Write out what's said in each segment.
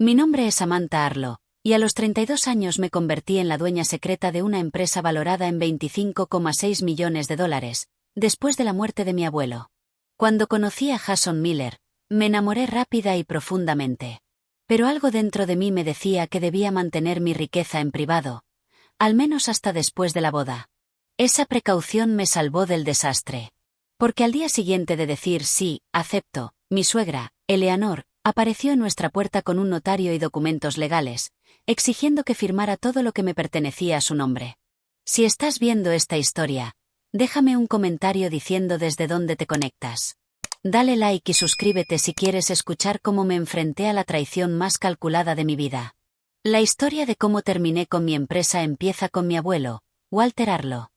Mi nombre es Samantha Arlo, y a los 32 años me convertí en la dueña secreta de una empresa valorada en $25,6 millones, después de la muerte de mi abuelo. Cuando conocí a Jason Miller, me enamoré rápida y profundamente. Pero algo dentro de mí me decía que debía mantener mi riqueza en privado, al menos hasta después de la boda. Esa precaución me salvó del desastre. Porque al día siguiente de decir sí, acepto, mi suegra, Eleanor, apareció en nuestra puerta con un notario y documentos legales, exigiendo que firmara todo lo que me pertenecía a su nombre. Si estás viendo esta historia, déjame un comentario diciendo desde dónde te conectas. Dale like y suscríbete si quieres escuchar cómo me enfrenté a la traición más calculada de mi vida. La historia de cómo terminé con mi empresa empieza con mi abuelo, Walter Arlo.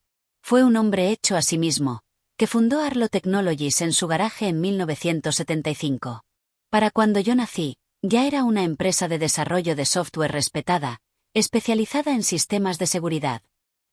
Fue un hombre hecho a sí mismo, que fundó Arlo Technologies en su garaje en 1975. Para cuando yo nací, ya era una empresa de desarrollo de software respetada, especializada en sistemas de seguridad.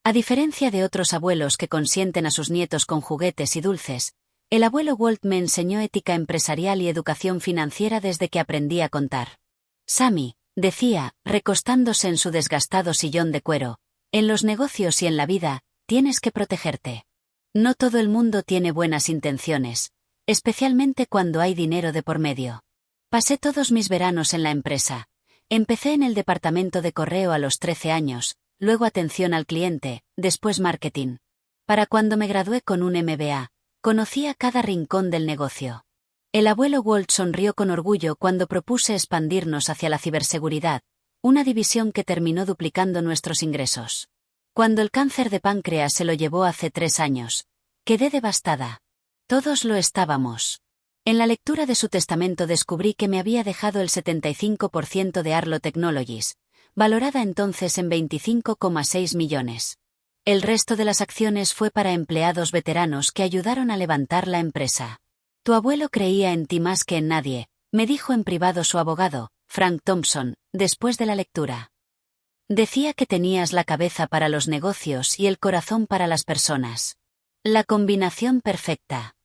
A diferencia de otros abuelos que consienten a sus nietos con juguetes y dulces, el abuelo Walt me enseñó ética empresarial y educación financiera desde que aprendí a contar. Sammy, decía, recostándose en su desgastado sillón de cuero, en los negocios y en la vida, tienes que protegerte. No todo el mundo tiene buenas intenciones, especialmente cuando hay dinero de por medio. Pasé todos mis veranos en la empresa. Empecé en el departamento de correo a los 13 años, luego atención al cliente, después marketing. Para cuando me gradué con un MBA, conocía cada rincón del negocio. El abuelo Walt sonrió con orgullo cuando propuse expandirnos hacia la ciberseguridad, una división que terminó duplicando nuestros ingresos. Cuando el cáncer de páncreas se lo llevó hace 3 años, quedé devastada. Todos lo estábamos. En la lectura de su testamento descubrí que me había dejado el 75% de Arlo Technologies, valorada entonces en $25,6 millones. El resto de las acciones fue para empleados veteranos que ayudaron a levantar la empresa. Tu abuelo creía en ti más que en nadie, me dijo en privado su abogado, Frank Thompson, después de la lectura. Decía que tenías la cabeza para los negocios y el corazón para las personas. La combinación perfecta.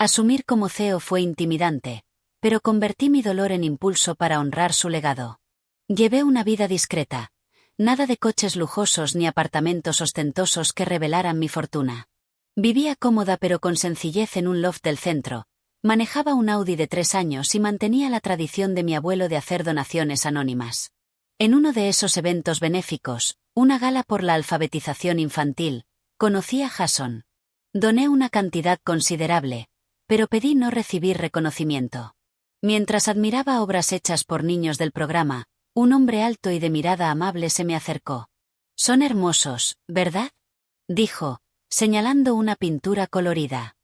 Asumir como CEO fue intimidante, pero convertí mi dolor en impulso para honrar su legado. Llevé una vida discreta. Nada de coches lujosos ni apartamentos ostentosos que revelaran mi fortuna. Vivía cómoda pero con sencillez en un loft del centro. Manejaba un Audi de 3 años y mantenía la tradición de mi abuelo de hacer donaciones anónimas. En uno de esos eventos benéficos, una gala por la alfabetización infantil, conocí a Jason. Doné una cantidad considerable, pero pedí no recibir reconocimiento. Mientras admiraba obras hechas por niños del programa, un hombre alto y de mirada amable se me acercó. Son hermosos, ¿verdad? Dijo, señalando una pintura colorida.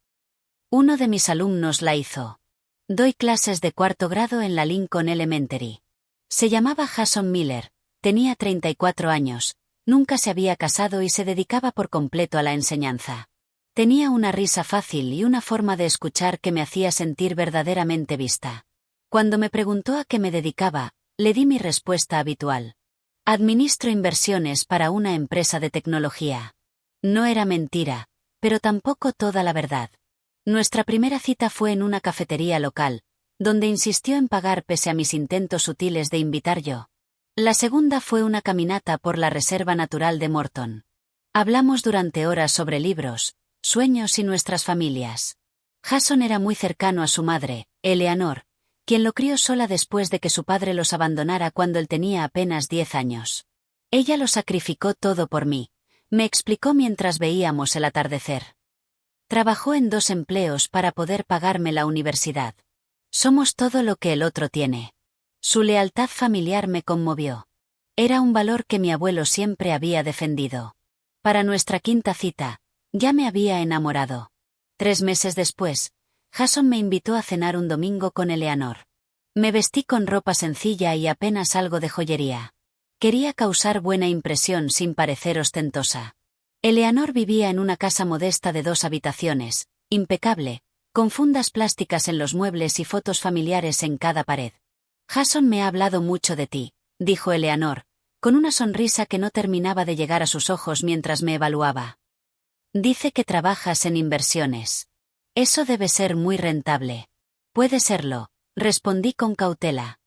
Uno de mis alumnos la hizo. Doy clases de 4º grado en la Lincoln Elementary. Se llamaba Jason Miller, tenía 34 años, nunca se había casado y se dedicaba por completo a la enseñanza. Tenía una risa fácil y una forma de escuchar que me hacía sentir verdaderamente vista. Cuando me preguntó a qué me dedicaba, le di mi respuesta habitual. Administro inversiones para una empresa de tecnología. No era mentira, pero tampoco toda la verdad. Nuestra primera cita fue en una cafetería local, donde insistió en pagar pese a mis intentos sutiles de invitar yo. La segunda fue una caminata por la Reserva Natural de Morton. Hablamos durante horas sobre libros, sueños y nuestras familias. Jason era muy cercano a su madre, Eleanor, quien lo crió sola después de que su padre los abandonara cuando él tenía apenas 10 años. Ella lo sacrificó todo por mí, me explicó mientras veíamos el atardecer. Trabajó en 2 empleos para poder pagarme la universidad. Somos todo lo que el otro tiene. Su lealtad familiar me conmovió. Era un valor que mi abuelo siempre había defendido. Para nuestra 5ª cita, ya me había enamorado. 3 meses después, Jason me invitó a cenar un domingo con Eleanor. Me vestí con ropa sencilla y apenas algo de joyería. Quería causar buena impresión sin parecer ostentosa. Eleanor vivía en una casa modesta de 2 habitaciones, impecable, con fundas plásticas en los muebles y fotos familiares en cada pared. Jason me ha hablado mucho de ti, dijo Eleanor, con una sonrisa que no terminaba de llegar a sus ojos mientras me evaluaba. Dice que trabajas en inversiones. Eso debe ser muy rentable. Puede serlo, respondí con cautela.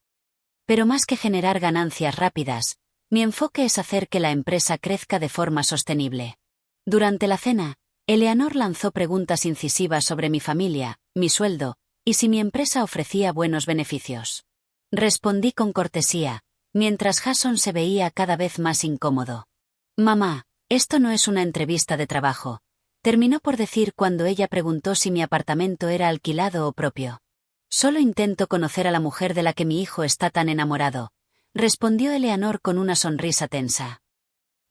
Pero más que generar ganancias rápidas, mi enfoque es hacer que la empresa crezca de forma sostenible. Durante la cena, Eleanor lanzó preguntas incisivas sobre mi familia, mi sueldo, y si mi empresa ofrecía buenos beneficios. Respondí con cortesía, mientras Jason se veía cada vez más incómodo. Mamá, esto no es una entrevista de trabajo, terminó por decir cuando ella preguntó si mi apartamento era alquilado o propio. Solo intento conocer a la mujer de la que mi hijo está tan enamorado, respondió Eleanor con una sonrisa tensa.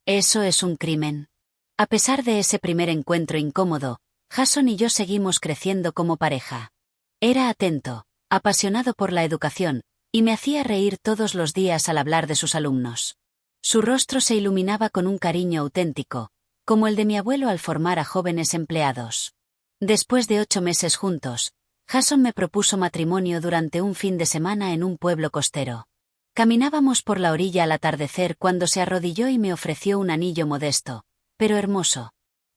Eso es un crimen. A pesar de ese primer encuentro incómodo, Jason y yo seguimos creciendo como pareja. Era atento, apasionado por la educación, y me hacía reír todos los días al hablar de sus alumnos. Su rostro se iluminaba con un cariño auténtico, como el de mi abuelo al formar a jóvenes empleados. Después de 8 meses juntos, Jason me propuso matrimonio durante un fin de semana en un pueblo costero. Caminábamos por la orilla al atardecer cuando se arrodilló y me ofreció un anillo modesto, pero hermoso.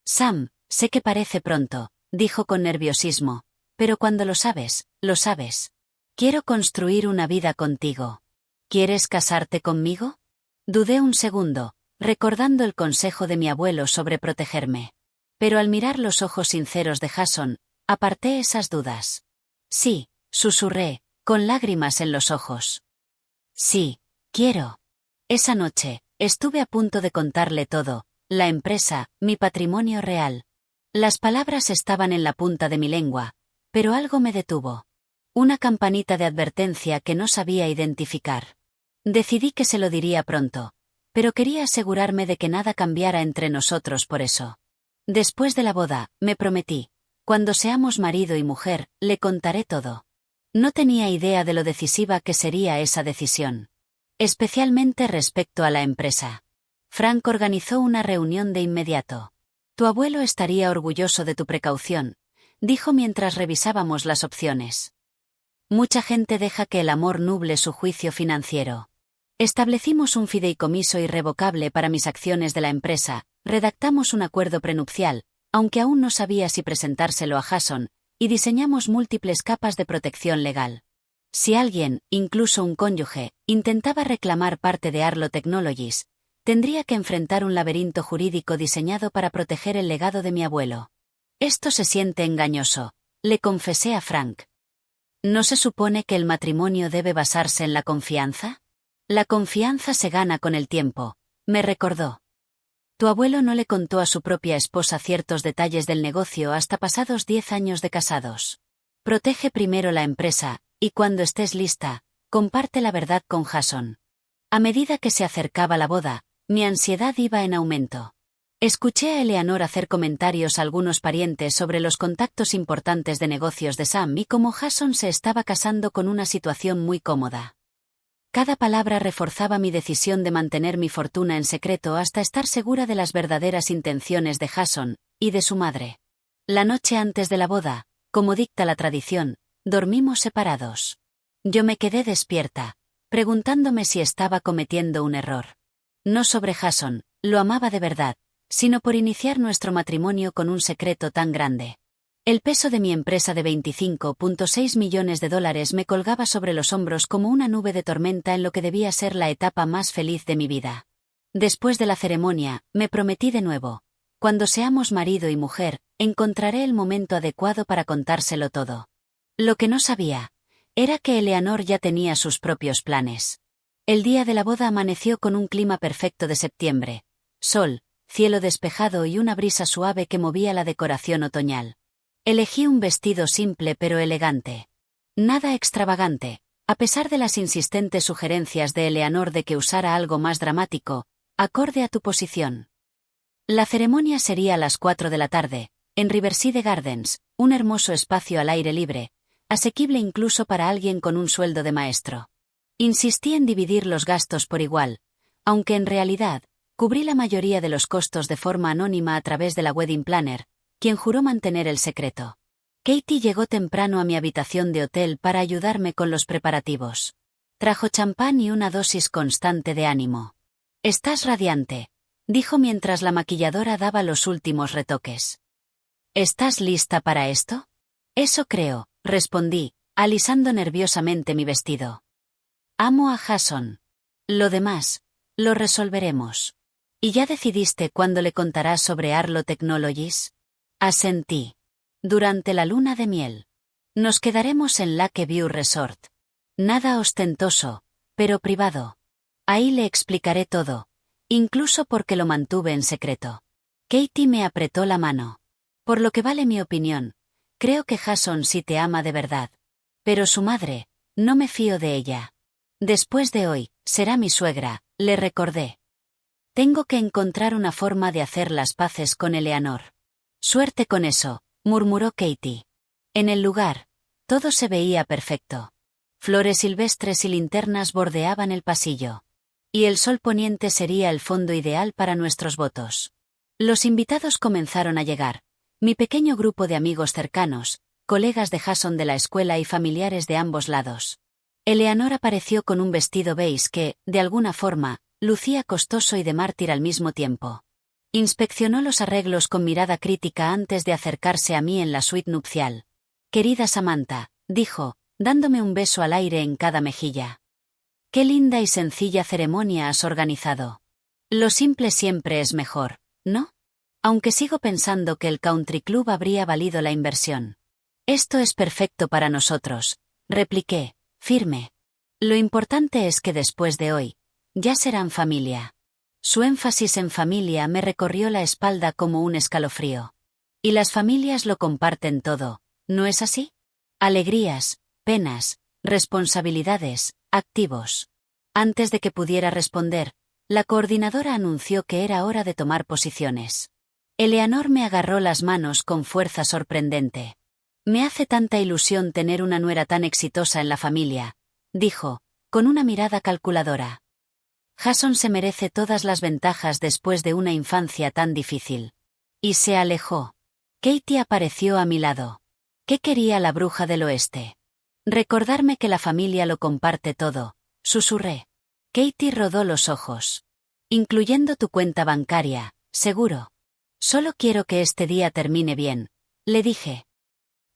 Sam, sé que parece pronto, dijo con nerviosismo, pero cuando lo sabes, lo sabes. Quiero construir una vida contigo. ¿Quieres casarte conmigo? Dudé un segundo, recordando el consejo de mi abuelo sobre protegerme. Pero al mirar los ojos sinceros de Jason, aparté esas dudas. Sí, susurré, con lágrimas en los ojos. Sí, quiero. Esa noche, estuve a punto de contarle todo, la empresa, mi patrimonio real. Las palabras estaban en la punta de mi lengua, pero algo me detuvo. Una campanita de advertencia que no sabía identificar. Decidí que se lo diría pronto, pero quería asegurarme de que nada cambiara entre nosotros por eso. Después de la boda, me prometí, cuando seamos marido y mujer, le contaré todo. No tenía idea de lo decisiva que sería esa decisión. Especialmente respecto a la empresa. Frank organizó una reunión de inmediato. Tu abuelo estaría orgulloso de tu precaución, dijo mientras revisábamos las opciones. Mucha gente deja que el amor nuble su juicio financiero. Establecimos un fideicomiso irrevocable para mis acciones de la empresa, redactamos un acuerdo prenupcial, aunque aún no sabía si presentárselo a Jason, y diseñamos múltiples capas de protección legal. Si alguien, incluso un cónyuge, intentaba reclamar parte de Arlo Technologies, tendría que enfrentar un laberinto jurídico diseñado para proteger el legado de mi abuelo. Esto se siente engañoso, le confesé a Frank. ¿No se supone que el matrimonio debe basarse en la confianza? La confianza se gana con el tiempo, me recordó. Tu abuelo no le contó a su propia esposa ciertos detalles del negocio hasta pasados 10 años de casados. Protege primero la empresa, y cuando estés lista, comparte la verdad con Jason. A medida que se acercaba la boda, mi ansiedad iba en aumento. Escuché a Eleanor hacer comentarios a algunos parientes sobre los contactos importantes de negocios de Sam y cómo Jason se estaba casando con una situación muy cómoda. Cada palabra reforzaba mi decisión de mantener mi fortuna en secreto hasta estar segura de las verdaderas intenciones de Jason, y de su madre. La noche antes de la boda, como dicta la tradición, dormimos separados. Yo me quedé despierta, preguntándome si estaba cometiendo un error. No sobre Jason, lo amaba de verdad, sino por iniciar nuestro matrimonio con un secreto tan grande. El peso de mi empresa de $25.6 millones me colgaba sobre los hombros como una nube de tormenta en lo que debía ser la etapa más feliz de mi vida. Después de la ceremonia, me prometí de nuevo. Cuando seamos marido y mujer, encontraré el momento adecuado para contárselo todo. Lo que no sabía era que Eleanor ya tenía sus propios planes. El día de la boda amaneció con un clima perfecto de septiembre. Sol, cielo despejado y una brisa suave que movía la decoración otoñal. Elegí un vestido simple pero elegante. Nada extravagante, a pesar de las insistentes sugerencias de Eleanor de que usara algo más dramático, acorde a tu posición. La ceremonia sería a las 4 de la tarde, en Riverside Gardens, un hermoso espacio al aire libre, asequible incluso para alguien con un sueldo de maestro. Insistí en dividir los gastos por igual, aunque en realidad, cubrí la mayoría de los costos de forma anónima a través de la wedding planner, quien juró mantener el secreto. Katie llegó temprano a mi habitación de hotel para ayudarme con los preparativos. Trajo champán y una dosis constante de ánimo. «Estás radiante», dijo mientras la maquilladora daba los últimos retoques. «¿Estás lista para esto?» «Eso creo», respondí, alisando nerviosamente mi vestido. Amo a Jason. Lo demás, lo resolveremos. ¿Y ya decidiste cuándo le contarás sobre Arlo Technologies? Asentí. Durante la luna de miel. Nos quedaremos en Lakeview Resort. Nada ostentoso, pero privado. Ahí le explicaré todo, incluso porque lo mantuve en secreto. Katie me apretó la mano. Por lo que vale mi opinión, creo que Jason sí te ama de verdad. Pero su madre, no me fío de ella. Después de hoy, será mi suegra, le recordé. Tengo que encontrar una forma de hacer las paces con Eleanor. Suerte con eso, murmuró Katie. En el lugar, todo se veía perfecto. Flores silvestres y linternas bordeaban el pasillo. Y el sol poniente sería el fondo ideal para nuestros votos. Los invitados comenzaron a llegar. Mi pequeño grupo de amigos cercanos, colegas de Jason de la escuela y familiares de ambos lados. Eleanor apareció con un vestido beige que, de alguna forma, lucía costoso y de mártir al mismo tiempo. Inspeccionó los arreglos con mirada crítica antes de acercarse a mí en la suite nupcial. «Querida Samantha», dijo, dándome un beso al aire en cada mejilla. «Qué linda y sencilla ceremonia has organizado. Lo simple siempre es mejor, ¿no? Aunque sigo pensando que el country club habría valido la inversión». «Esto es perfecto para nosotros», repliqué, firme. «Lo importante es que después de hoy, ya serán familia». Su énfasis en familia me recorrió la espalda como un escalofrío. Y las familias lo comparten todo, ¿no es así? Alegrías, penas, responsabilidades, activos. Antes de que pudiera responder, la coordinadora anunció que era hora de tomar posiciones. Eleanor me agarró las manos con fuerza sorprendente. «Me hace tanta ilusión tener una nuera tan exitosa en la familia», dijo, con una mirada calculadora. «Jason se merece todas las ventajas después de una infancia tan difícil». Y se alejó. Katie apareció a mi lado. ¿Qué quería la bruja del oeste? Recordarme que la familia lo comparte todo, susurré. Katie rodó los ojos. «Incluyendo tu cuenta bancaria, seguro». «Solo quiero que este día termine bien», le dije.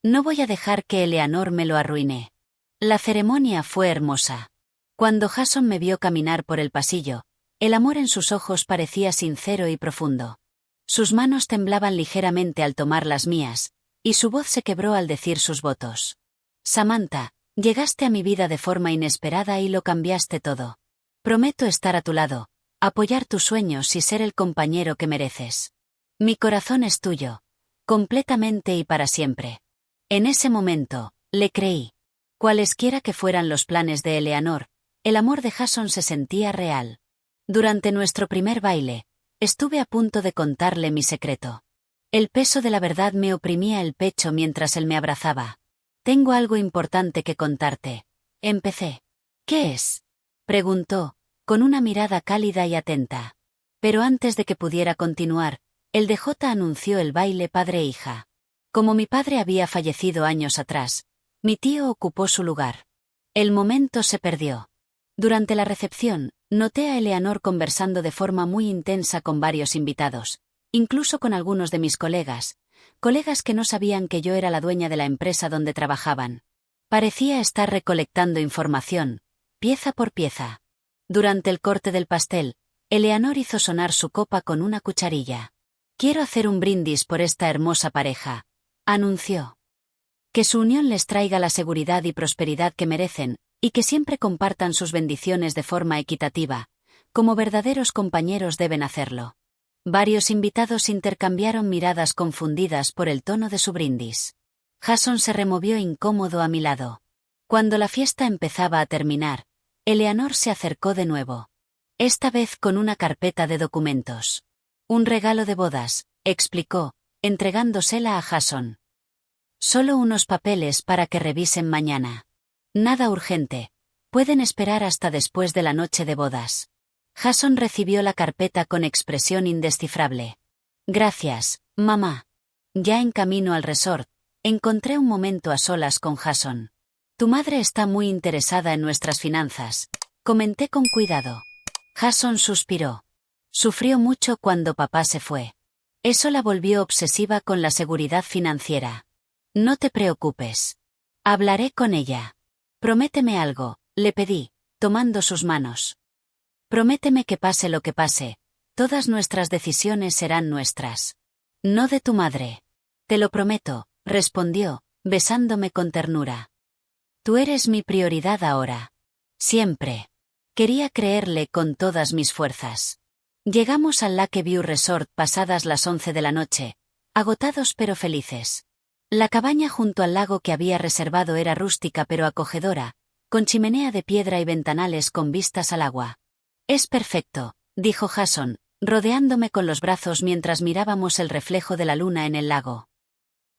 «No voy a dejar que Eleanor me lo arruine». La ceremonia fue hermosa. Cuando Jason me vio caminar por el pasillo, el amor en sus ojos parecía sincero y profundo. Sus manos temblaban ligeramente al tomar las mías, y su voz se quebró al decir sus votos. «Samantha, llegaste a mi vida de forma inesperada y lo cambiaste todo. Prometo estar a tu lado, apoyar tus sueños y ser el compañero que mereces. Mi corazón es tuyo, completamente y para siempre». En ese momento, le creí. Cualesquiera que fueran los planes de Eleanor, el amor de Jason se sentía real. Durante nuestro primer baile, estuve a punto de contarle mi secreto. El peso de la verdad me oprimía el pecho mientras él me abrazaba. «Tengo algo importante que contarte», empecé. «¿Qué es?», preguntó, con una mirada cálida y atenta. Pero antes de que pudiera continuar, el DJ anunció el baile padre-hija. Como mi padre había fallecido años atrás, mi tío ocupó su lugar. El momento se perdió. Durante la recepción, noté a Eleanor conversando de forma muy intensa con varios invitados, incluso con algunos de mis colegas que no sabían que yo era la dueña de la empresa donde trabajaban. Parecía estar recolectando información, pieza por pieza. Durante el corte del pastel, Eleanor hizo sonar su copa con una cucharilla. «Quiero hacer un brindis por esta hermosa pareja», anunció. «Que su unión les traiga la seguridad y prosperidad que merecen, y que siempre compartan sus bendiciones de forma equitativa, como verdaderos compañeros deben hacerlo». Varios invitados intercambiaron miradas confundidas por el tono de su brindis. Jason se removió incómodo a mi lado. Cuando la fiesta empezaba a terminar, Eleanor se acercó de nuevo. Esta vez con una carpeta de documentos. «Un regalo de bodas», explicó, entregándosela a Jason. «Solo unos papeles para que revisen mañana. Nada urgente. Pueden esperar hasta después de la noche de bodas». Jason recibió la carpeta con expresión indescifrable. «Gracias, mamá». Ya en camino al resort, encontré un momento a solas con Jason. «Tu madre está muy interesada en nuestras finanzas», comenté con cuidado. Jason suspiró. Sufrió mucho cuando papá se fue. Eso la volvió obsesiva con la seguridad financiera. «No te preocupes. Hablaré con ella. Prométeme algo», le pedí, tomando sus manos. Prométeme que pase lo que pase, todas nuestras decisiones serán nuestras. No de tu madre. Te lo prometo, respondió, besándome con ternura. Tú eres mi prioridad ahora. Siempre. Quería creerle con todas mis fuerzas. Llegamos al Lakeview Resort pasadas las 11 de la noche, agotados pero felices. La cabaña junto al lago que había reservado era rústica pero acogedora, con chimenea de piedra y ventanales con vistas al agua. Es perfecto, dijo Jason, rodeándome con los brazos mientras mirábamos el reflejo de la luna en el lago.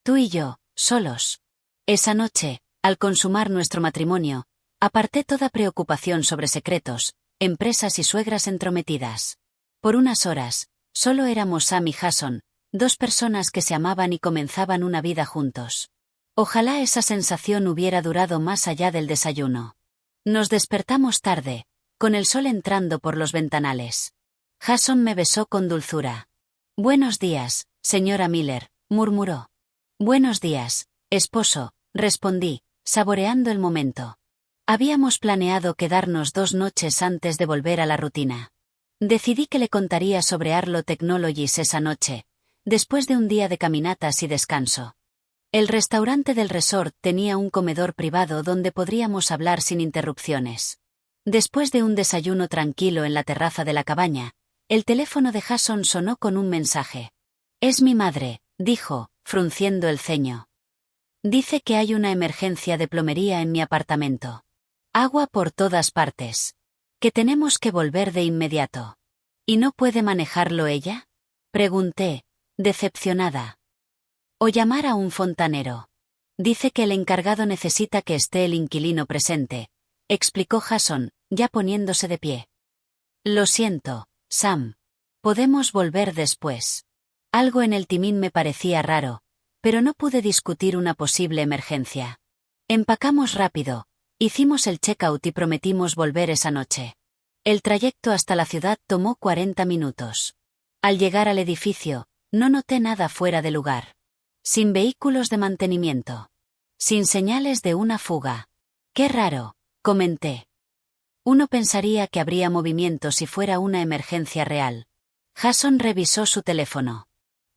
Tú y yo, solos. Esa noche, al consumar nuestro matrimonio, aparté toda preocupación sobre secretos, empresas y suegras entrometidas. Por unas horas, solo éramos Sam y Jason, dos personas que se amaban y comenzaban una vida juntos. Ojalá esa sensación hubiera durado más allá del desayuno. Nos despertamos tarde, con el sol entrando por los ventanales. Jason me besó con dulzura. Buenos días, señora Miller, murmuró. Buenos días, esposo, respondí, saboreando el momento. Habíamos planeado quedarnos 2 noches antes de volver a la rutina. Decidí que le contaría sobre Arlo Technologies esa noche, después de un día de caminatas y descanso. El restaurante del resort tenía un comedor privado donde podríamos hablar sin interrupciones. Después de un desayuno tranquilo en la terraza de la cabaña, el teléfono de Jason sonó con un mensaje. Es mi madre, dijo, frunciendo el ceño. Dice que hay una emergencia de plomería en mi apartamento. Agua por todas partes. Que tenemos que volver de inmediato. ¿Y no puede manejarlo ella? Pregunté, decepcionada. O llamar a un fontanero. Dice que el encargado necesita que esté el inquilino presente, explicó Jason, ya poniéndose de pie. Lo siento, Sam. Podemos volver después. Algo en el timín me parecía raro, pero no pude discutir una posible emergencia. Empacamos rápido, hicimos el checkout y prometimos volver esa noche. El trayecto hasta la ciudad tomó 40 minutos. Al llegar al edificio, no noté nada fuera de lugar. Sin vehículos de mantenimiento. Sin señales de una fuga. Qué raro, comenté. Uno pensaría que habría movimiento si fuera una emergencia real. Jason revisó su teléfono.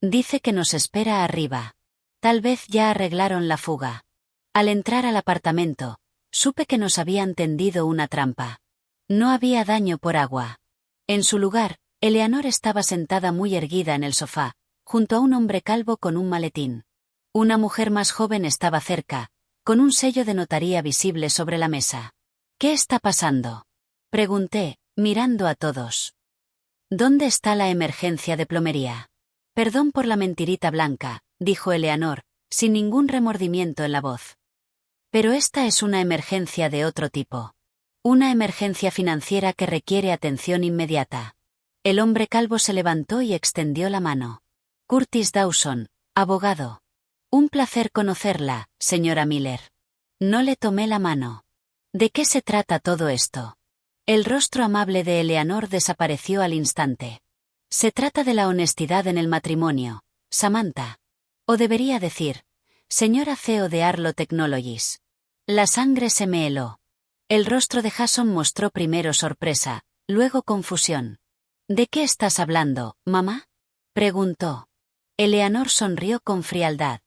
Dice que nos espera arriba. Tal vez ya arreglaron la fuga. Al entrar al apartamento, supe que nos habían tendido una trampa. No había daño por agua. En su lugar, Eleanor estaba sentada muy erguida en el sofá, junto a un hombre calvo con un maletín. Una mujer más joven estaba cerca, con un sello de notaría visible sobre la mesa. ¿Qué está pasando? Pregunté, mirando a todos. ¿Dónde está la emergencia de plomería? Perdón por la mentirita blanca, dijo Eleanor, sin ningún remordimiento en la voz. Pero esta es una emergencia de otro tipo. Una emergencia financiera que requiere atención inmediata. El hombre calvo se levantó y extendió la mano. Curtis Dawson, abogado. Un placer conocerla, señora Miller. No le tomé la mano. ¿De qué se trata todo esto? El rostro amable de Eleanor desapareció al instante. Se trata de la honestidad en el matrimonio, Samantha. O debería decir, señora CEO de Arlo Technologies. La sangre se me heló. El rostro de Jason mostró primero sorpresa, luego confusión. ¿De qué estás hablando, mamá? Preguntó. Eleanor sonrió con frialdad.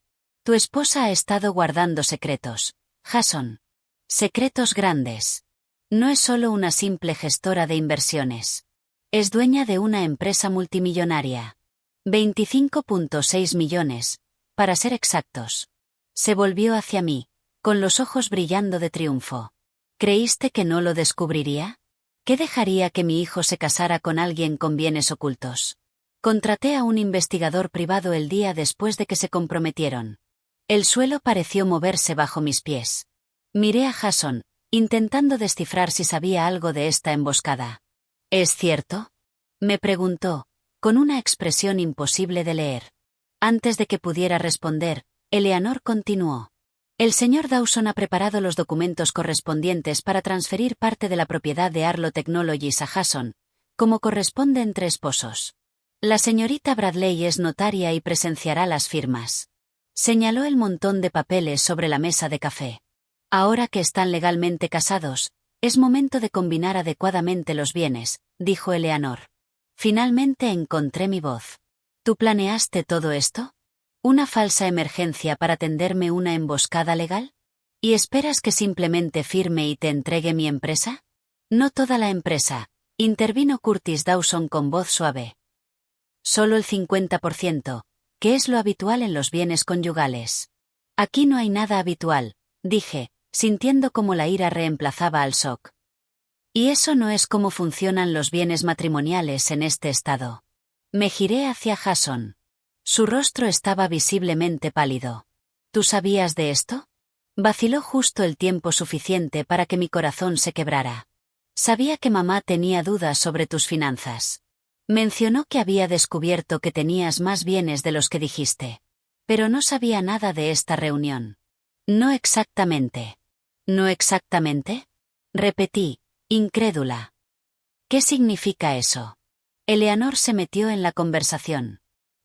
Tu esposa ha estado guardando secretos, Jason. Secretos grandes. No es solo una simple gestora de inversiones. Es dueña de una empresa multimillonaria. 25.6 millones, para ser exactos. Se volvió hacia mí, con los ojos brillando de triunfo. ¿Creíste que no lo descubriría? ¿Qué dejaría que mi hijo se casara con alguien con bienes ocultos? Contraté a un investigador privado el día después de que se comprometieron. El suelo pareció moverse bajo mis pies. Miré a Jason, intentando descifrar si sabía algo de esta emboscada. ¿Es cierto? Me preguntó, con una expresión imposible de leer. Antes de que pudiera responder, Eleanor continuó. El señor Dawson ha preparado los documentos correspondientes para transferir parte de la propiedad de Arlo Technologies a Jason, como corresponde entre esposos. La señorita Bradley es notaria y presenciará las firmas. Señaló el montón de papeles sobre la mesa de café. Ahora que están legalmente casados, Es momento de combinar adecuadamente los bienes, dijo Eleanor. Finalmente encontré mi voz. ¿Tú planeaste todo esto? ¿Una falsa emergencia para tenderme una emboscada legal? ¿Y esperas que simplemente firme y te entregue mi empresa? No toda la empresa, intervino Curtis Dawson con voz suave. Solo el 50%, que es lo habitual en los bienes conyugales. Aquí no hay nada habitual, dije, sintiendo como la ira reemplazaba al shock. Y eso no es cómo funcionan los bienes matrimoniales en este estado. Me giré hacia Jason. Su rostro estaba visiblemente pálido. ¿Tú sabías de esto? Vaciló justo el tiempo suficiente para que mi corazón se quebrara. Sabía que mamá tenía dudas sobre tus finanzas. Mencionó que había descubierto que tenías más bienes de los que dijiste. Pero no sabía nada de esta reunión. No exactamente. ¿No exactamente? Repetí, incrédula. ¿Qué significa eso? Eleanor se metió en la conversación.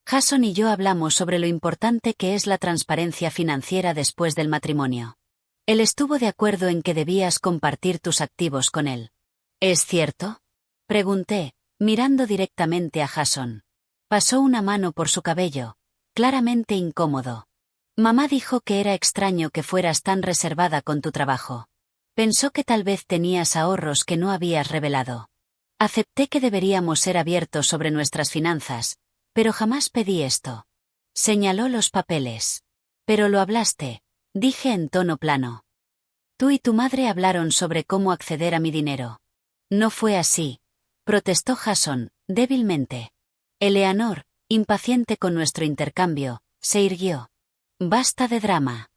Jason y yo hablamos sobre lo importante que es la transparencia financiera después del matrimonio. Él estuvo de acuerdo en que debías compartir tus activos con él. ¿Es cierto? Pregunté, mirando directamente a Jason. Pasó una mano por su cabello, claramente incómodo. Mamá dijo que era extraño que fueras tan reservada con tu trabajo. Pensó que tal vez tenías ahorros que no habías revelado. Acepté que deberíamos ser abiertos sobre nuestras finanzas, pero jamás pedí esto. Señaló los papeles. Pero lo hablaste, dije en tono plano. Tú y tu madre hablaron sobre cómo acceder a mi dinero. No fue así, protestó Jason, débilmente. Eleanor, impaciente con nuestro intercambio, se irguió. Basta de drama.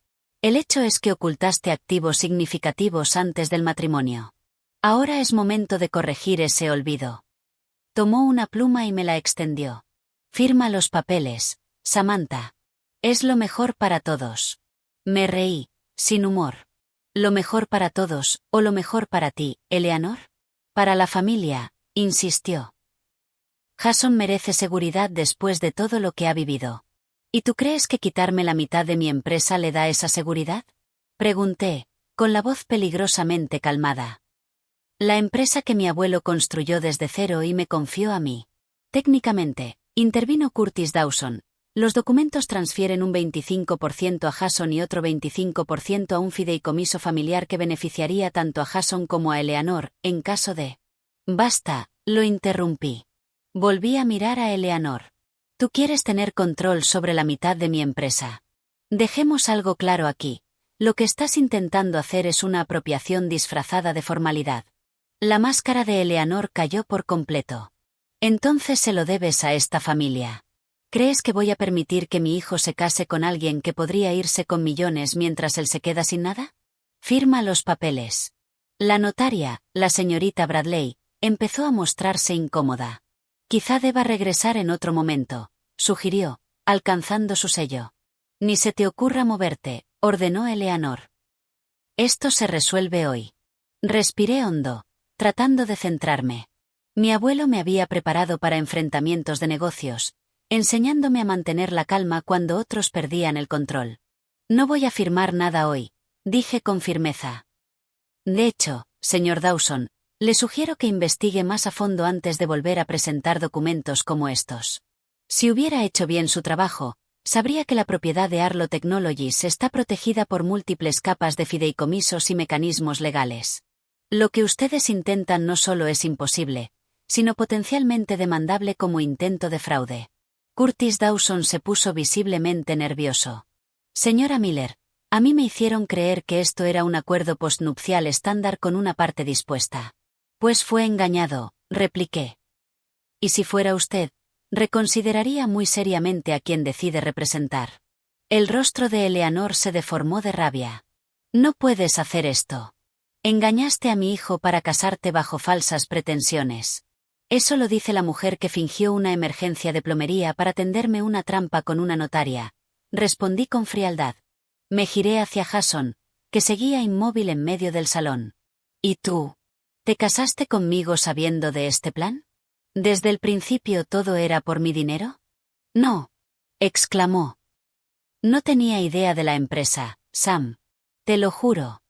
El hecho es que ocultaste activos significativos antes del matrimonio. Ahora es momento de corregir ese olvido. Tomó una pluma y me la extendió. Firma los papeles, Samantha. Es lo mejor para todos. Me reí, sin humor. ¿Lo mejor para todos, o lo mejor para ti, Eleanor? Para la familia, insistió. Jason merece seguridad después de todo lo que ha vivido. ¿Y tú crees que quitarme la mitad de mi empresa le da esa seguridad? Pregunté, con la voz peligrosamente calmada. La empresa que mi abuelo construyó desde cero y me confió a mí. Técnicamente, intervino Curtis Dawson. Los documentos transfieren un 25% a Jason y otro 25% a un fideicomiso familiar que beneficiaría tanto a Jason como a Eleanor, en caso de... Basta, lo interrumpí. Volví a mirar a Eleanor. Tú quieres tener control sobre la mitad de mi empresa. Dejemos algo claro aquí. Lo que estás intentando hacer es una apropiación disfrazada de formalidad. La máscara de Eleanor cayó por completo. Entonces se lo debes a esta familia. ¿Crees que voy a permitir que mi hijo se case con alguien que podría irse con millones mientras él se queda sin nada? Firma los papeles. La notaria, la señorita Bradley, empezó a mostrarse incómoda. Quizá deba regresar en otro momento, sugirió, alcanzando su sello. Ni se te ocurra moverte, ordenó Eleanor. Esto se resuelve hoy. Respiré hondo, tratando de centrarme. Mi abuelo me había preparado para enfrentamientos de negocios, enseñándome a mantener la calma cuando otros perdían el control. No voy a firmar nada hoy, dije con firmeza. De hecho, señor Dawson, le sugiero que investigue más a fondo antes de volver a presentar documentos como estos. Si hubiera hecho bien su trabajo, sabría que la propiedad de Arlo Technologies está protegida por múltiples capas de fideicomisos y mecanismos legales. Lo que ustedes intentan no solo es imposible, sino potencialmente demandable como intento de fraude. Curtis Dawson se puso visiblemente nervioso. Señora Miller, a mí me hicieron creer que esto era un acuerdo postnupcial estándar con una parte dispuesta. Pues fue engañado, repliqué. Y si fuera usted, reconsideraría muy seriamente a quien decide representar. El rostro de Eleanor se deformó de rabia. No puedes hacer esto. Engañaste a mi hijo para casarte bajo falsas pretensiones. Eso lo dice la mujer que fingió una emergencia de plomería para tenderme una trampa con una notaria. Respondí con frialdad. Me giré hacia Jason, que seguía inmóvil en medio del salón. ¿Y tú? ¿Te casaste conmigo sabiendo de este plan? ¿Desde el principio todo era por mi dinero? No, exclamó. No tenía idea de la empresa, Sam. Te lo juro.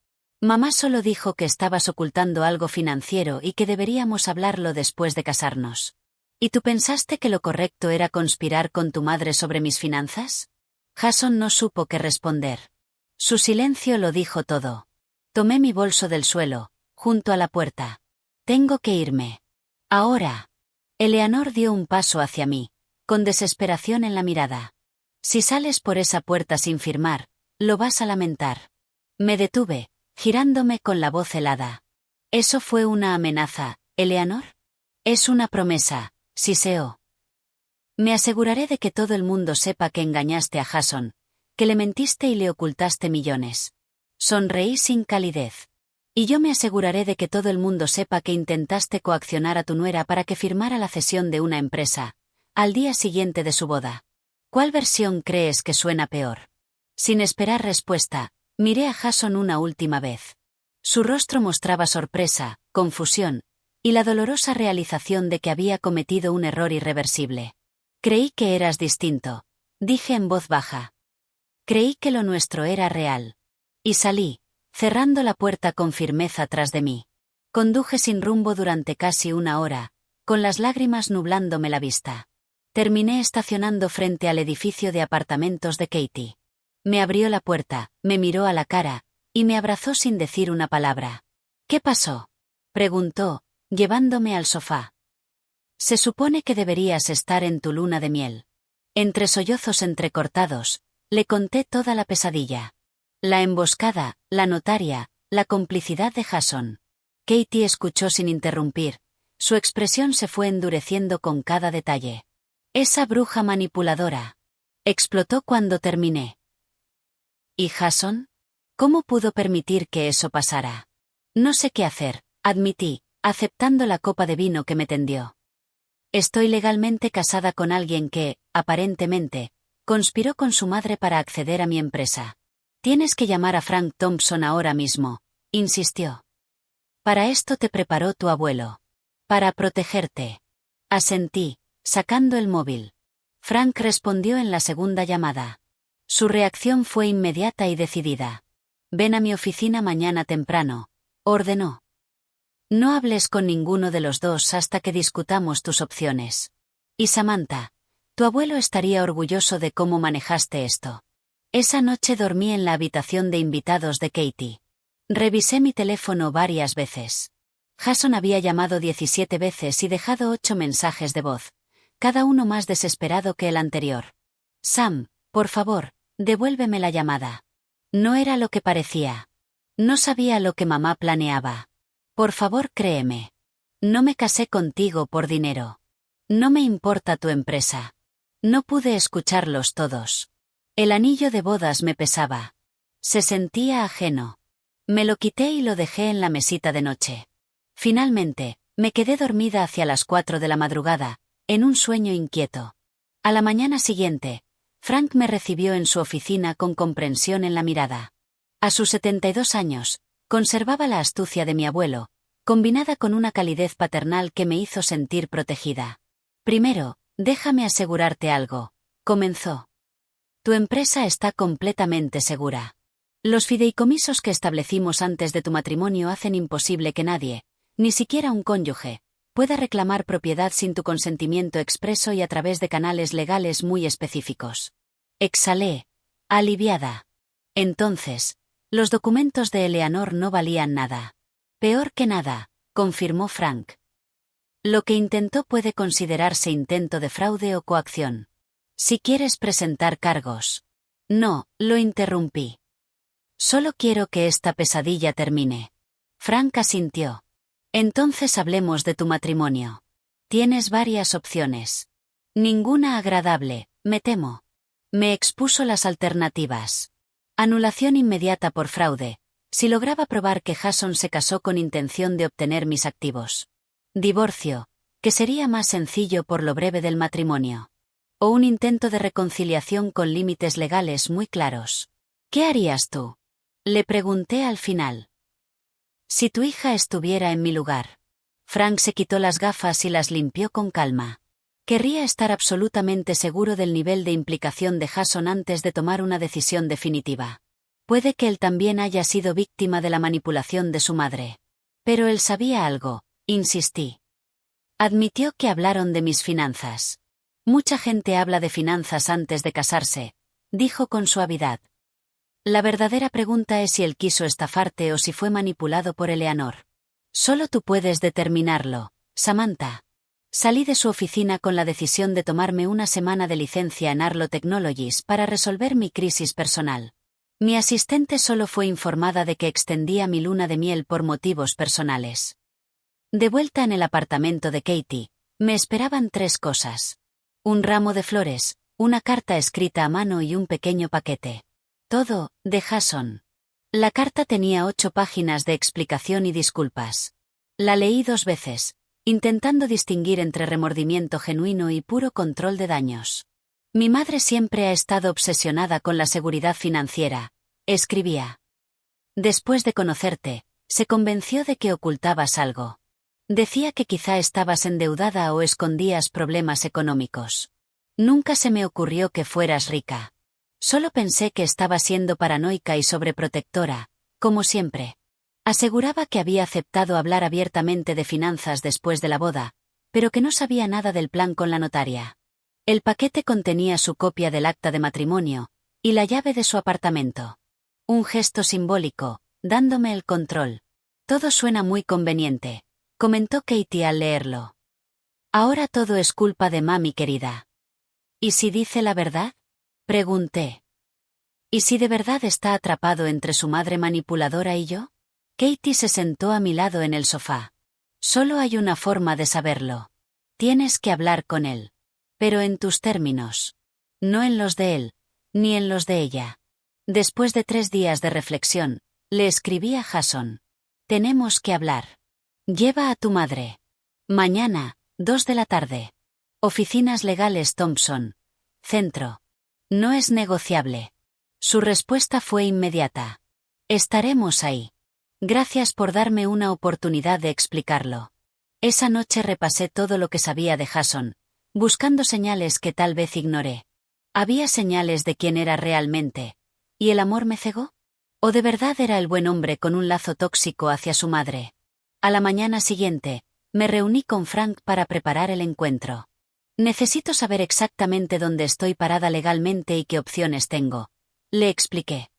Mamá solo dijo que estabas ocultando algo financiero y que deberíamos hablarlo después de casarnos. ¿Y tú pensaste que lo correcto era conspirar con tu madre sobre mis finanzas? Jason no supo qué responder. Su silencio lo dijo todo. Tomé mi bolso del suelo, junto a la puerta. Tengo que irme. Ahora. Eleanor dio un paso hacia mí, con desesperación en la mirada. Si sales por esa puerta sin firmar, lo vas a lamentar. Me detuve, girándome con la voz helada. ¿Eso fue una amenaza, Eleanor? Es una promesa, siseó. Me aseguraré de que todo el mundo sepa que engañaste a Jason, que le mentiste y le ocultaste millones. Sonreí sin calidez. Y yo me aseguraré de que todo el mundo sepa que intentaste coaccionar a tu nuera para que firmara la cesión de una empresa, al día siguiente de su boda. ¿Cuál versión crees que suena peor? Sin esperar respuesta, miré a Jason una última vez. Su rostro mostraba sorpresa, confusión, y la dolorosa realización de que había cometido un error irreversible. Creí que eras distinto, dije en voz baja. Creí que lo nuestro era real. Y salí, cerrando la puerta con firmeza tras de mí. Conduje sin rumbo durante casi una hora, con las lágrimas nublándome la vista. Terminé estacionando frente al edificio de apartamentos de Katie. Me abrió la puerta, me miró a la cara, y me abrazó sin decir una palabra. ¿Qué pasó? Preguntó, llevándome al sofá. Se supone que deberías estar en tu luna de miel. Entre sollozos entrecortados, le conté toda la pesadilla. La emboscada, la notaria, la complicidad de Jason. Katie escuchó sin interrumpir. Su expresión se fue endureciendo con cada detalle. Esa bruja manipuladora. Explotó cuando terminé. ¿Y Jason? ¿Cómo pudo permitir que eso pasara? No sé qué hacer, admití, aceptando la copa de vino que me tendió. Estoy legalmente casada con alguien que, aparentemente, conspiró con su madre para acceder a mi empresa. Tienes que llamar a Frank Thompson ahora mismo, insistió. Para esto te preparó tu abuelo. Para protegerte. Asentí, sacando el móvil. Frank respondió en la segunda llamada. Su reacción fue inmediata y decidida. Ven a mi oficina mañana temprano, ordenó. No hables con ninguno de los dos hasta que discutamos tus opciones. Y Samantha, tu abuelo estaría orgulloso de cómo manejaste esto. Esa noche dormí en la habitación de invitados de Katie. Revisé mi teléfono varias veces. Jason había llamado 17 veces y dejado 8 mensajes de voz, cada uno más desesperado que el anterior. Sam, por favor, devuélveme la llamada. No era lo que parecía. No sabía lo que mamá planeaba. Por favor, créeme. No me casé contigo por dinero. No me importa tu empresa. No pude escucharlos todos. El anillo de bodas me pesaba. Se sentía ajeno. Me lo quité y lo dejé en la mesita de noche. Finalmente, me quedé dormida hacia las 4 de la madrugada, en un sueño inquieto. A la mañana siguiente, Frank me recibió en su oficina con comprensión en la mirada. A sus 72 años, conservaba la astucia de mi abuelo, combinada con una calidez paternal que me hizo sentir protegida. Primero, déjame asegurarte algo, comenzó. Tu empresa está completamente segura. Los fideicomisos que establecimos antes de tu matrimonio hacen imposible que nadie, ni siquiera un cónyuge, pueda reclamar propiedad sin tu consentimiento expreso y a través de canales legales muy específicos. Exhalé, aliviada. Entonces, los documentos de Eleanor no valían nada. Peor que nada, confirmó Frank. Lo que intentó puede considerarse intento de fraude o coacción. Si quieres presentar cargos. No, lo interrumpí. Solo quiero que esta pesadilla termine. Frank asintió. Entonces hablemos de tu matrimonio. Tienes varias opciones. Ninguna agradable, me temo. Me expuso las alternativas. Anulación inmediata por fraude, si lograba probar que Jason se casó con intención de obtener mis activos. Divorcio, que sería más sencillo por lo breve del matrimonio. O un intento de reconciliación con límites legales muy claros. ¿Qué harías tú? Le pregunté al final. Si tu hija estuviera en mi lugar. Frank se quitó las gafas y las limpió con calma. Querría estar absolutamente seguro del nivel de implicación de Jason antes de tomar una decisión definitiva. Puede que él también haya sido víctima de la manipulación de su madre. Pero él sabía algo, insistí. Admitió que hablaron de mis finanzas. Mucha gente habla de finanzas antes de casarse, dijo con suavidad. La verdadera pregunta es si él quiso estafarte o si fue manipulado por Eleanor. Solo tú puedes determinarlo, Samantha. Salí de su oficina con la decisión de tomarme una semana de licencia en Arlo Technologies para resolver mi crisis personal. Mi asistente solo fue informada de que extendía mi luna de miel por motivos personales. De vuelta en el apartamento de Katie, me esperaban 3 cosas. Un ramo de flores, una carta escrita a mano y un pequeño paquete. Todo, de Jason. La carta tenía 8 páginas de explicación y disculpas. La leí 2 veces, intentando distinguir entre remordimiento genuino y puro control de daños. Mi madre siempre ha estado obsesionada con la seguridad financiera, escribía. Después de conocerte, se convenció de que ocultabas algo. Decía que quizá estabas endeudada o escondías problemas económicos. Nunca se me ocurrió que fueras rica. Solo pensé que estabas siendo paranoica y sobreprotectora, como siempre. Aseguraba que había aceptado hablar abiertamente de finanzas después de la boda, pero que no sabía nada del plan con la notaria. El paquete contenía su copia del acta de matrimonio y la llave de su apartamento. Un gesto simbólico, dándome el control. Todo suena muy conveniente, comentó Katie al leerlo. Ahora todo es culpa de mami querida. ¿Y si dice la verdad? Pregunté. ¿Y si de verdad está atrapado entre su madre manipuladora y yo? Katie se sentó a mi lado en el sofá. Solo hay una forma de saberlo. Tienes que hablar con él. Pero en tus términos. No en los de él, ni en los de ella. Después de 3 días de reflexión, le escribí a Jason. Tenemos que hablar. Lleva a tu madre. Mañana, 2 de la tarde. Oficinas Legales Thompson. Centro. No es negociable. Su respuesta fue inmediata. Estaremos ahí. Gracias por darme una oportunidad de explicarlo. Esa noche repasé todo lo que sabía de Jason, buscando señales que tal vez ignoré. ¿Había señales de quién era realmente? ¿Y el amor me cegó? ¿O de verdad era el buen hombre con un lazo tóxico hacia su madre? A la mañana siguiente, me reuní con Frank para preparar el encuentro. Necesito saber exactamente dónde estoy parada legalmente y qué opciones tengo. Le expliqué.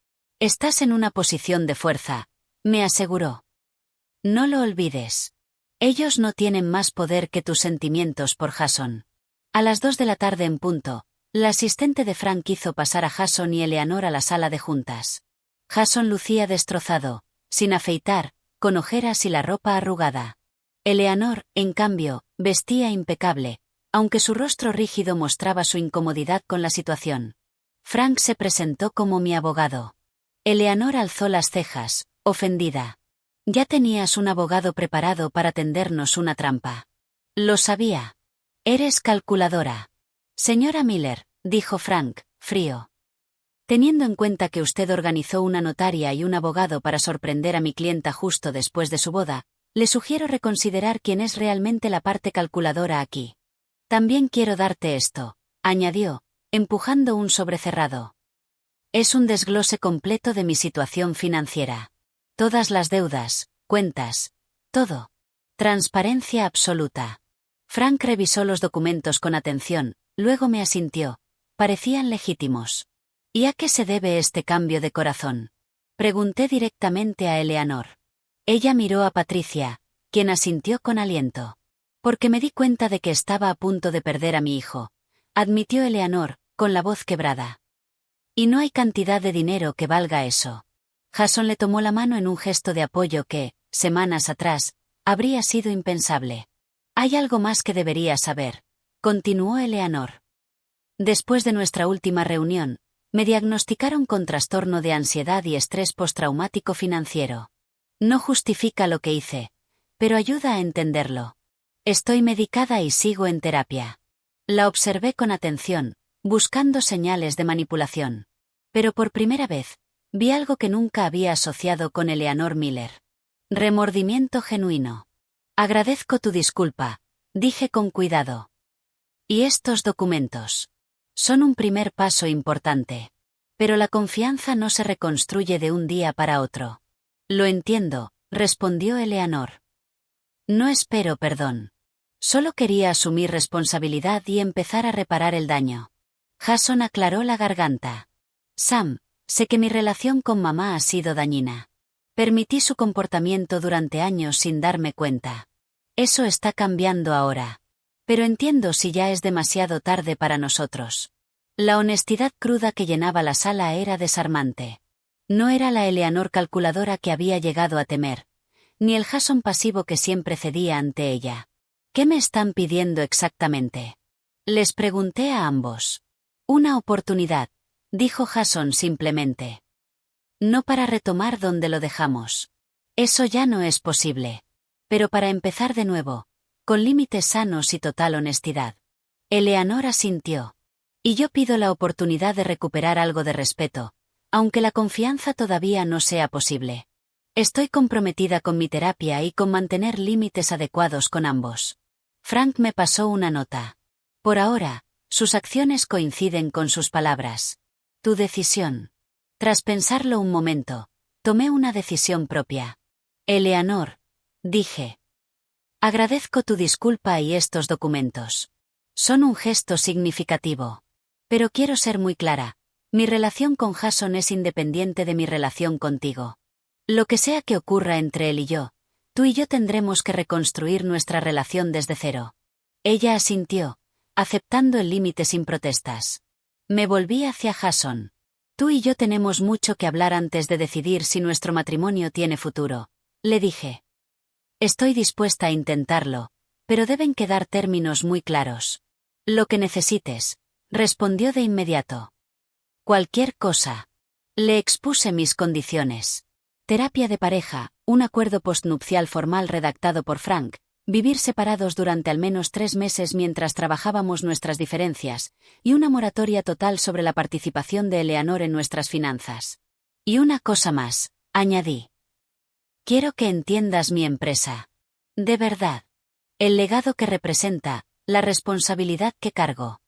Estás en una posición de fuerza, me aseguró. No lo olvides. Ellos no tienen más poder que tus sentimientos por Jason. A las 2 de la tarde en punto, la asistente de Frank hizo pasar a Jason y Eleanor a la sala de juntas. Jason lucía destrozado, sin afeitar, con ojeras y la ropa arrugada. Eleanor, en cambio, vestía impecable, aunque su rostro rígido mostraba su incomodidad con la situación. Frank se presentó como mi abogado. Eleanor alzó las cejas, ofendida. Ya tenías un abogado preparado para tendernos una trampa. Lo sabía. Eres calculadora. Señora Miller, dijo Frank, frío. Teniendo en cuenta que usted organizó una notaria y un abogado para sorprender a mi clienta justo después de su boda, le sugiero reconsiderar quién es realmente la parte calculadora aquí. También quiero darte esto, añadió, empujando un sobre cerrado. Es un desglose completo de mi situación financiera. Todas las deudas, cuentas, todo. Transparencia absoluta. Frank revisó los documentos con atención, luego me asintió. Parecían legítimos. ¿Y a qué se debe este cambio de corazón? Pregunté directamente a Eleanor. Ella miró a Patricia, quien asintió con aliento. Porque me di cuenta de que estaba a punto de perder a mi hijo, admitió Eleanor, con la voz quebrada. Y no hay cantidad de dinero que valga eso. Jason le tomó la mano en un gesto de apoyo que, semanas atrás, habría sido impensable. Hay algo más que debería saber, continuó Eleanor. Después de nuestra última reunión, me diagnosticaron con trastorno de ansiedad y estrés postraumático financiero. No justifica lo que hice, pero ayuda a entenderlo. Estoy medicada y sigo en terapia. La observé con atención, buscando señales de manipulación. Pero por primera vez, vi algo que nunca había asociado con Eleanor Miller. Remordimiento genuino. Agradezco tu disculpa, dije con cuidado. Y estos documentos. Son un primer paso importante. Pero la confianza no se reconstruye de un día para otro. Lo entiendo, respondió Eleanor. No espero perdón. Solo quería asumir responsabilidad y empezar a reparar el daño. Jason aclaró la garganta. Sam, sé que mi relación con mamá ha sido dañina. Permití su comportamiento durante años sin darme cuenta. Eso está cambiando ahora. Pero entiendo si ya es demasiado tarde para nosotros. La honestidad cruda que llenaba la sala era desarmante. No era la Eleanor calculadora que había llegado a temer, ni el Jason pasivo que siempre cedía ante ella. ¿Qué me están pidiendo exactamente? Les pregunté a ambos. Una oportunidad, dijo Jason simplemente. No para retomar donde lo dejamos. Eso ya no es posible. Pero para empezar de nuevo, con límites sanos y total honestidad. Eleanor asintió. Y yo pido la oportunidad de recuperar algo de respeto, aunque la confianza todavía no sea posible. Estoy comprometida con mi terapia y con mantener límites adecuados con ambos. Frank me pasó una nota. Por ahora, sus acciones coinciden con sus palabras. Tu decisión. Tras pensarlo un momento, tomé una decisión propia. Eleanor, dije. Agradezco tu disculpa y estos documentos. Son un gesto significativo. Pero quiero ser muy clara. Mi relación con Jason es independiente de mi relación contigo. Lo que sea que ocurra entre él y yo, tú y yo tendremos que reconstruir nuestra relación desde cero. Ella asintió, aceptando el límite sin protestas. Me volví hacia Jason. Tú y yo tenemos mucho que hablar antes de decidir si nuestro matrimonio tiene futuro, le dije. Estoy dispuesta a intentarlo, pero deben quedar términos muy claros. Lo que necesites, respondió de inmediato. Cualquier cosa. Le expuse mis condiciones. Terapia de pareja, un acuerdo postnupcial formal redactado por Frank, vivir separados durante al menos 3 meses mientras trabajábamos nuestras diferencias, y una moratoria total sobre la participación de Eleanor en nuestras finanzas. Y una cosa más, añadí. Quiero que entiendas mi empresa. De verdad. El legado que representa, la responsabilidad que cargo.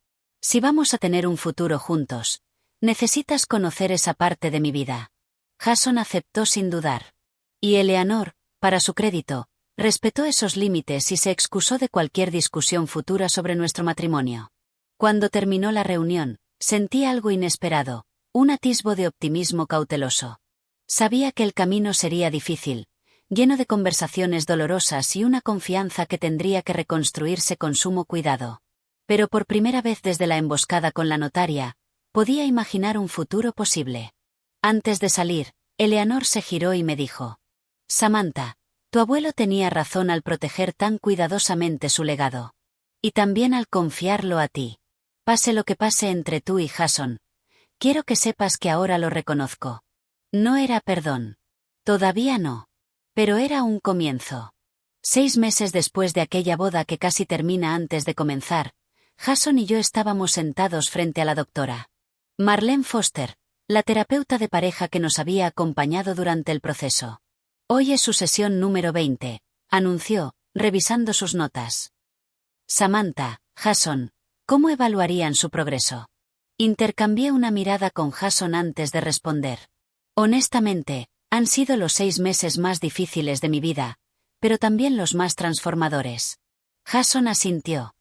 Si vamos a tener un futuro juntos, necesitas conocer esa parte de mi vida. Jason aceptó sin dudar. Y Eleanor, para su crédito, respetó esos límites y se excusó de cualquier discusión futura sobre nuestro matrimonio. Cuando terminó la reunión, sentí algo inesperado, un atisbo de optimismo cauteloso. Sabía que el camino sería difícil, lleno de conversaciones dolorosas y una confianza que tendría que reconstruirse con sumo cuidado. Pero por primera vez desde la emboscada con la notaria, podía imaginar un futuro posible. Antes de salir, Eleanor se giró y me dijo: Samantha, tu abuelo tenía razón al proteger tan cuidadosamente su legado. Y también al confiarlo a ti. Pase lo que pase entre tú y Jason. Quiero que sepas que ahora lo reconozco. No era perdón. Todavía no. Pero era un comienzo. 6 meses después de aquella boda que casi termina antes de comenzar, Jason y yo estábamos sentados frente a la doctora Marlene Foster, la terapeuta de pareja que nos había acompañado durante el proceso. Hoy es su sesión número 20, anunció, revisando sus notas. Samantha, Jason, ¿cómo evaluarían su progreso? Intercambié una mirada con Jason antes de responder. Honestamente, han sido los 6 meses más difíciles de mi vida, pero también los más transformadores. Jason asintió.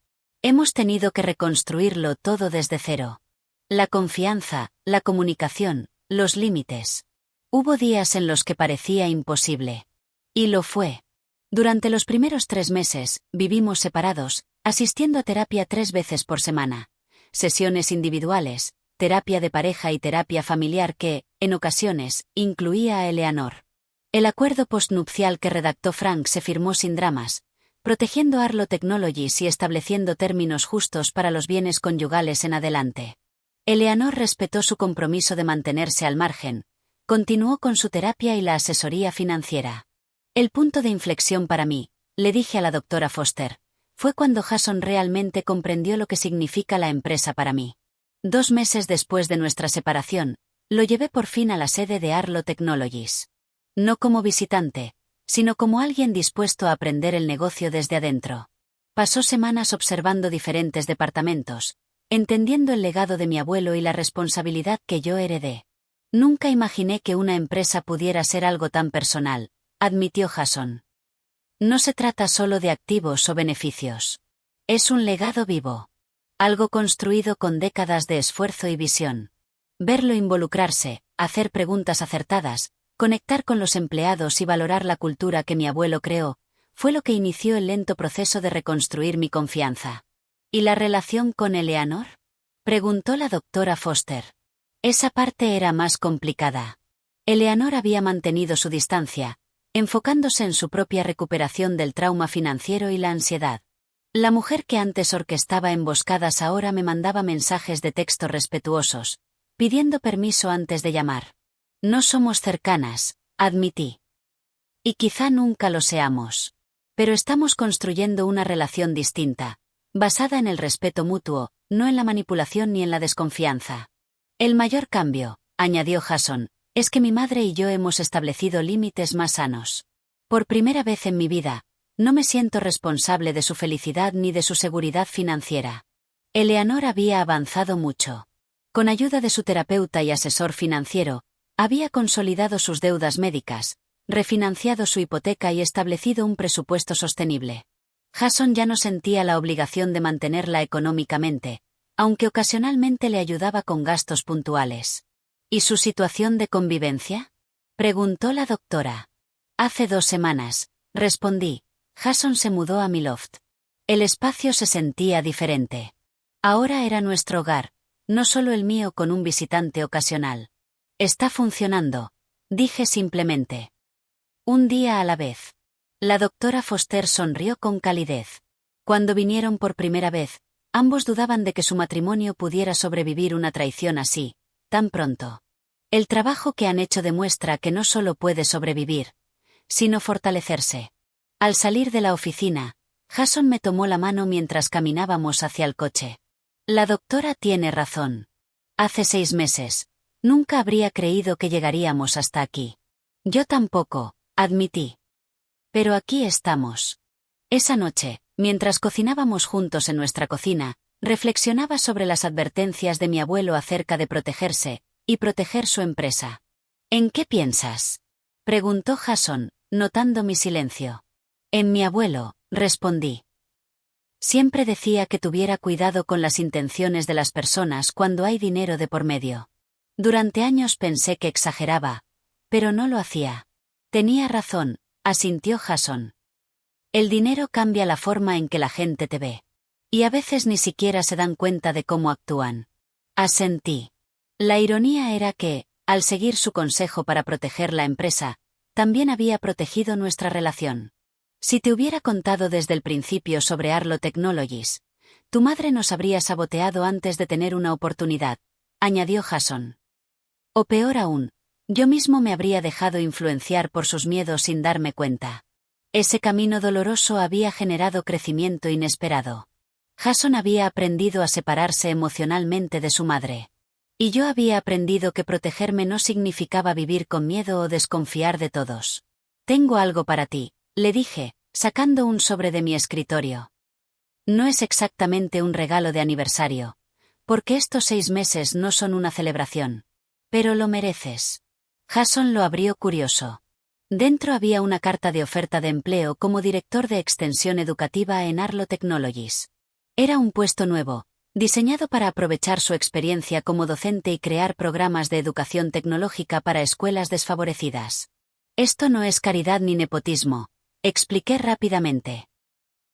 Hemos tenido que reconstruirlo todo desde cero. La confianza, la comunicación, los límites. Hubo días en los que parecía imposible. Y lo fue. Durante los primeros 3 meses, vivimos separados, asistiendo a terapia 3 veces por semana. Sesiones individuales, terapia de pareja y terapia familiar que, en ocasiones, incluía a Eleanor. El acuerdo postnupcial que redactó Frank se firmó sin dramas, protegiendo a Arlo Technologies y estableciendo términos justos para los bienes conyugales en adelante. Eleanor respetó su compromiso de mantenerse al margen, continuó con su terapia y la asesoría financiera. El punto de inflexión para mí, le dije a la doctora Foster, fue cuando Jason realmente comprendió lo que significa la empresa para mí. 2 meses después de nuestra separación, lo llevé por fin a la sede de Arlo Technologies. No como visitante, sino como alguien dispuesto a aprender el negocio desde adentro. Pasó semanas observando diferentes departamentos, entendiendo el legado de mi abuelo y la responsabilidad que yo heredé. Nunca imaginé que una empresa pudiera ser algo tan personal, admitió Jason. No se trata solo de activos o beneficios. Es un legado vivo. Algo construido con décadas de esfuerzo y visión. Verlo involucrarse, hacer preguntas acertadas, conectar con los empleados y valorar la cultura que mi abuelo creó, fue lo que inició el lento proceso de reconstruir mi confianza. ¿Y la relación con Eleanor? Preguntó la doctora Foster. Esa parte era más complicada. Eleanor había mantenido su distancia, enfocándose en su propia recuperación del trauma financiero y la ansiedad. La mujer que antes orquestaba emboscadas ahora me mandaba mensajes de texto respetuosos, pidiendo permiso antes de llamar. No somos cercanas, admití. Y quizá nunca lo seamos. Pero estamos construyendo una relación distinta, basada en el respeto mutuo, no en la manipulación ni en la desconfianza. El mayor cambio, añadió Jason, es que mi madre y yo hemos establecido límites más sanos. Por primera vez en mi vida, no me siento responsable de su felicidad ni de su seguridad financiera. Eleanor había avanzado mucho. Con ayuda de su terapeuta y asesor financiero, había consolidado sus deudas médicas, refinanciado su hipoteca y establecido un presupuesto sostenible. Jason ya no sentía la obligación de mantenerla económicamente, aunque ocasionalmente le ayudaba con gastos puntuales. ¿Y su situación de convivencia? Preguntó la doctora. Hace 2 semanas, respondí. Jason se mudó a mi loft. El espacio se sentía diferente. Ahora era nuestro hogar, no solo el mío con un visitante ocasional. Está funcionando, dije simplemente. Un día a la vez. La doctora Foster sonrió con calidez. Cuando vinieron por primera vez, ambos dudaban de que su matrimonio pudiera sobrevivir una traición así, tan pronto. El trabajo que han hecho demuestra que no solo puede sobrevivir, sino fortalecerse. Al salir de la oficina, Jason me tomó la mano mientras caminábamos hacia el coche. La doctora tiene razón. Hace 6 meses, nunca habría creído que llegaríamos hasta aquí. Yo tampoco, admití. Pero aquí estamos. Esa noche, mientras cocinábamos juntos en nuestra cocina, reflexionaba sobre las advertencias de mi abuelo acerca de protegerse y proteger su empresa. ¿En qué piensas?, preguntó Jason, notando mi silencio. En mi abuelo, respondí. Siempre decía que tuviera cuidado con las intenciones de las personas cuando hay dinero de por medio. Durante años pensé que exageraba, pero no lo hacía. Tenía razón, asintió Jason. El dinero cambia la forma en que la gente te ve. Y a veces ni siquiera se dan cuenta de cómo actúan. Asentí. La ironía era que, al seguir su consejo para proteger la empresa, también había protegido nuestra relación. Si te hubiera contado desde el principio sobre Arlo Technologies, tu madre nos habría saboteado antes de tener una oportunidad, añadió Jason. O peor aún, yo mismo me habría dejado influenciar por sus miedos sin darme cuenta. Ese camino doloroso había generado crecimiento inesperado. Jason había aprendido a separarse emocionalmente de su madre. Y yo había aprendido que protegerme no significaba vivir con miedo o desconfiar de todos. Tengo algo para ti, le dije, sacando un sobre de mi escritorio. No es exactamente un regalo de aniversario, porque estos 6 meses no son una celebración. Pero lo mereces. Jason lo abrió curioso. Dentro había una carta de oferta de empleo como director de extensión educativa en Arlo Technologies. Era un puesto nuevo, diseñado para aprovechar su experiencia como docente y crear programas de educación tecnológica para escuelas desfavorecidas. Esto no es caridad ni nepotismo, expliqué rápidamente.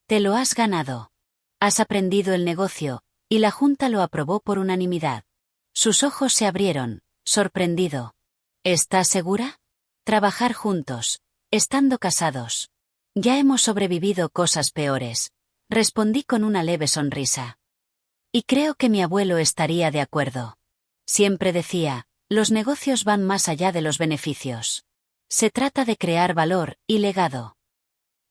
Te lo has ganado. Has aprendido el negocio, y la Junta lo aprobó por unanimidad. Sus ojos se abrieron, sorprendido. ¿Estás segura? Trabajar juntos, estando casados. Ya hemos sobrevivido cosas peores, respondí con una leve sonrisa. Y creo que mi abuelo estaría de acuerdo. Siempre decía, los negocios van más allá de los beneficios. Se trata de crear valor y legado.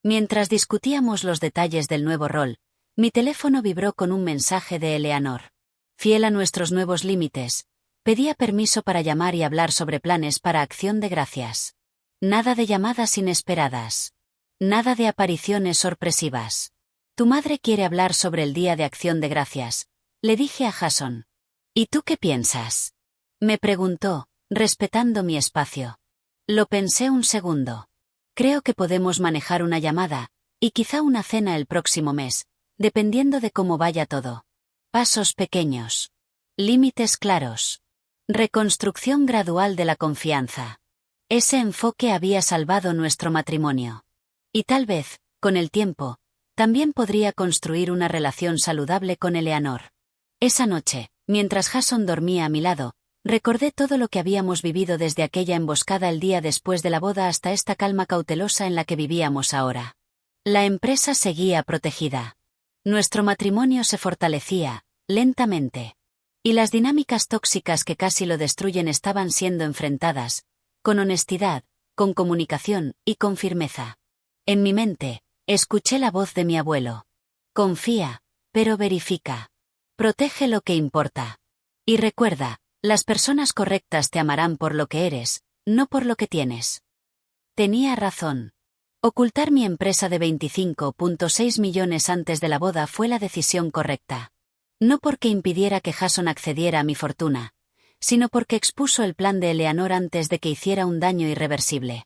Mientras discutíamos los detalles del nuevo rol, mi teléfono vibró con un mensaje de Eleanor. Fiel a nuestros nuevos límites, pedía permiso para llamar y hablar sobre planes para Acción de Gracias. Nada de llamadas inesperadas. Nada de apariciones sorpresivas. Tu madre quiere hablar sobre el Día de Acción de Gracias, Le dije a Jason. ¿Y tú qué piensas? Me preguntó, respetando mi espacio. Lo pensé un segundo. Creo que podemos manejar una llamada, y quizá una cena el próximo mes, dependiendo de cómo vaya todo. Pasos pequeños. Límites claros. Reconstrucción gradual de la confianza. Ese enfoque había salvado nuestro matrimonio. Y tal vez, con el tiempo, también podría construir una relación saludable con Eleanor. Esa noche, mientras Jason dormía a mi lado, recordé todo lo que habíamos vivido desde aquella emboscada el día después de la boda hasta esta calma cautelosa en la que vivíamos ahora. La empresa seguía protegida. Nuestro matrimonio se fortalecía, lentamente. Y las dinámicas tóxicas que casi lo destruyen estaban siendo enfrentadas, con honestidad, con comunicación y con firmeza. En mi mente, escuché la voz de mi abuelo. Confía, pero verifica. Protege lo que importa. Y recuerda, las personas correctas te amarán por lo que eres, no por lo que tienes. Tenía razón. Ocultar mi empresa de 25.6 millones antes de la boda fue la decisión correcta. No porque impidiera que Jason accediera a mi fortuna, sino porque expuso el plan de Eleanor antes de que hiciera un daño irreversible.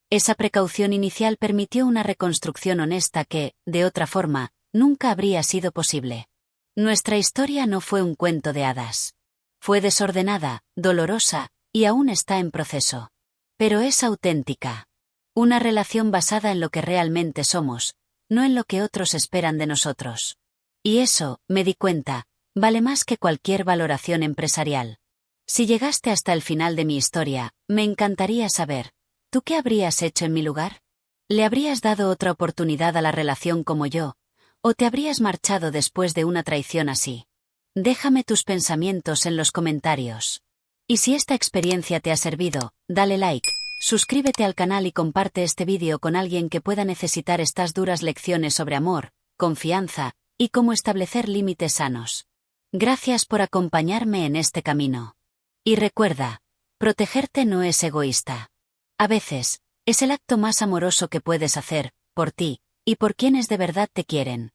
Esa precaución inicial permitió una reconstrucción honesta que, de otra forma, nunca habría sido posible. Nuestra historia no fue un cuento de hadas. Fue desordenada, dolorosa, y aún está en proceso. Pero es auténtica. Una relación basada en lo que realmente somos, no en lo que otros esperan de nosotros. Y eso, me di cuenta, vale más que cualquier valoración empresarial. Si llegaste hasta el final de mi historia, me encantaría saber, ¿tú qué habrías hecho en mi lugar? ¿Le habrías dado otra oportunidad a la relación como yo, o te habrías marchado después de una traición así? Déjame tus pensamientos en los comentarios. Y si esta experiencia te ha servido, dale like, suscríbete al canal y comparte este vídeo con alguien que pueda necesitar estas duras lecciones sobre amor, confianza, y cómo establecer límites sanos. Gracias por acompañarme en este camino. Y recuerda, protegerte no es egoísta. A veces, es el acto más amoroso que puedes hacer, por ti, y por quienes de verdad te quieren.